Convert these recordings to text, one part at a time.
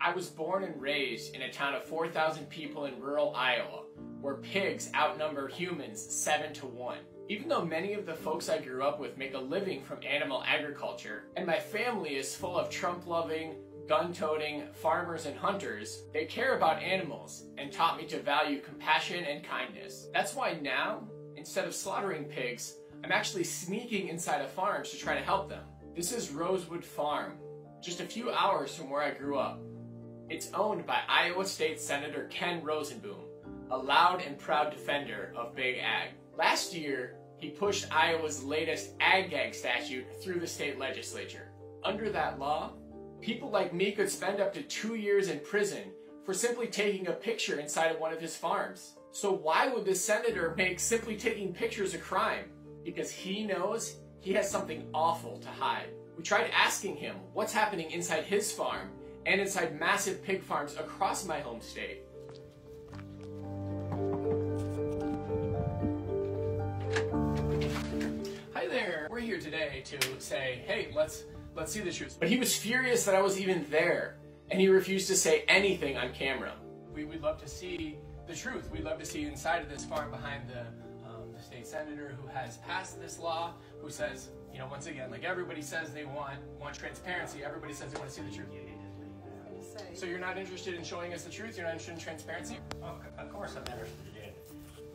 I was born and raised in a town of 4,000 people in rural Iowa, where pigs outnumber humans 7-1. Even though many of the folks I grew up with make a living from animal agriculture, and my family is full of Trump-loving, gun-toting farmers and hunters, they care about animals and taught me to value compassion and kindness. That's why now, instead of slaughtering pigs, I'm actually sneaking inside of farms to try to help them. This is Rosewood Farm, just a few hours from where I grew up. It's owned by Iowa State Senator Ken Rosenboom, a loud and proud defender of Big Ag. Last year, he pushed Iowa's latest Ag-Gag statute through the state legislature. Under that law, people like me could spend up to 2 years in prison for simply taking a picture inside of one of his farms. So why would this senator make simply taking pictures a crime? Because he knows he has something awful to hide. We tried asking him what's happening inside his farm and inside massive pig farms across my home state. Hi there, we're here today to say, hey, let's see the truth. But he was furious that I was even there, and he refused to say anything on camera. We'd love to see the truth. We'd love to see inside of this farm behind the state senator who has passed this law, who says, you know, once again, like everybody says they want transparency, everybody says they want to see the truth. So you're not interested in showing us the truth? You're not interested in transparency? Well, of course I'm interested in,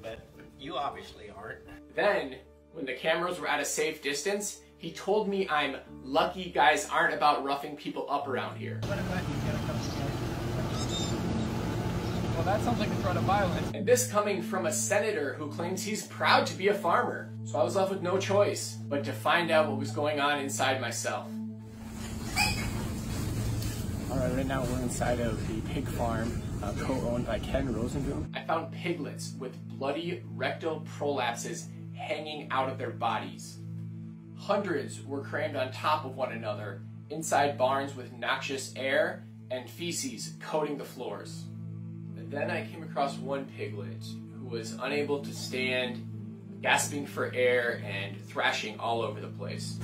but you obviously aren't. Then, when the cameras were at a safe distance, he told me I'm lucky guys aren't about roughing people up around here. What about you get a couple of Well, that sounds like a threat of violence. And this coming from a senator who claims he's proud to be a farmer. So I was left with no choice but to find out what was going on inside myself. Alright, right now we're inside of the pig farm co-owned by Ken Rosenboom. I found piglets with bloody rectal prolapses hanging out of their bodies. Hundreds were crammed on top of one another inside barns with noxious air and feces coating the floors. And then I came across one piglet who was unable to stand, gasping for air and thrashing all over the place.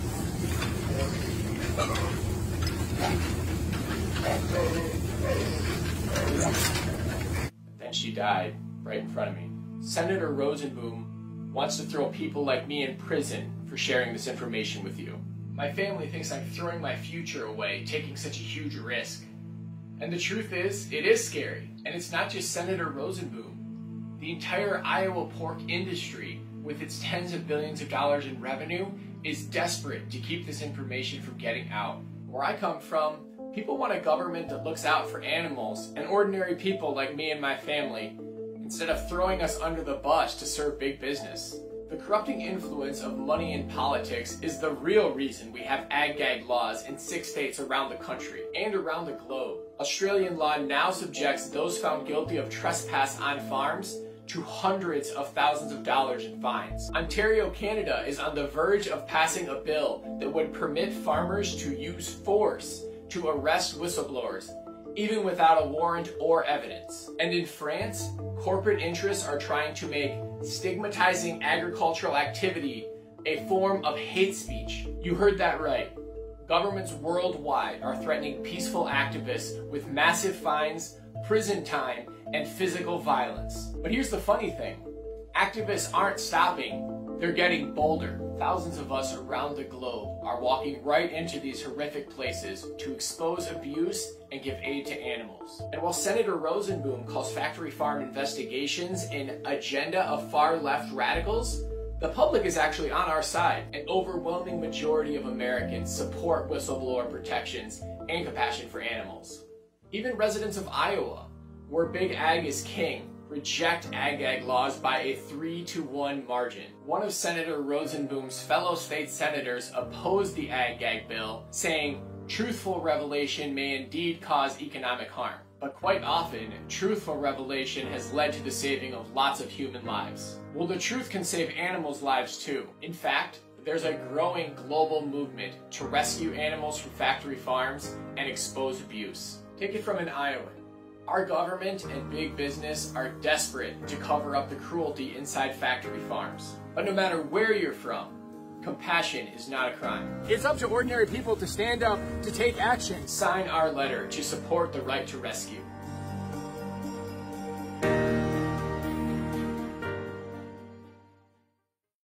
Then she died right in front of me. Senator Rosenboom wants to throw people like me in prison for sharing this information with you. My family thinks I'm throwing my future away, taking such a huge risk. And the truth is, it is scary. And it's not just Senator Rosenboom. The entire Iowa pork industry, with its tens of billions of dollars in revenue, is desperate to keep this information from getting out. Where I come from, people want a government that looks out for animals and ordinary people like me and my family, instead of throwing us under the bus to serve big business. The corrupting influence of money in politics is the real reason we have Ag-Gag laws in 6 states around the country and around the globe. Australian law now subjects those found guilty of trespass on farms to hundreds of thousands of dollars in fines. Ontario, Canada is on the verge of passing a bill that would permit farmers to use force to arrest whistleblowers, even without a warrant or evidence. And in France, corporate interests are trying to make stigmatizing agricultural activity a form of hate speech. You heard that right. Governments worldwide are threatening peaceful activists with massive fines, prison time, and physical violence. But here's the funny thing. Activists aren't stopping. They're getting bolder. Thousands of us around the globe are walking right into these horrific places to expose abuse and give aid to animals. And while Senator Rosenboom calls factory farm investigations an agenda of far-left radicals, the public is actually on our side. An overwhelming majority of Americans support whistleblower protections and compassion for animals. Even residents of Iowa, where Big Ag is king, reject Ag-Gag laws by a 3-1 margin. One of Senator Rosenboom's fellow state senators opposed the Ag-Gag bill, saying truthful revelation may indeed cause economic harm. But quite often, truthful revelation has led to the saving of lots of human lives. Well, the truth can save animals' lives too. In fact, there's a growing global movement to rescue animals from factory farms and expose abuse. Take it from an Iowan. Our government and big business are desperate to cover up the cruelty inside factory farms. But no matter where you're from, Compassion is not a crime. It's up to ordinary people to stand up, to take action. Sign our letter to support the right to rescue.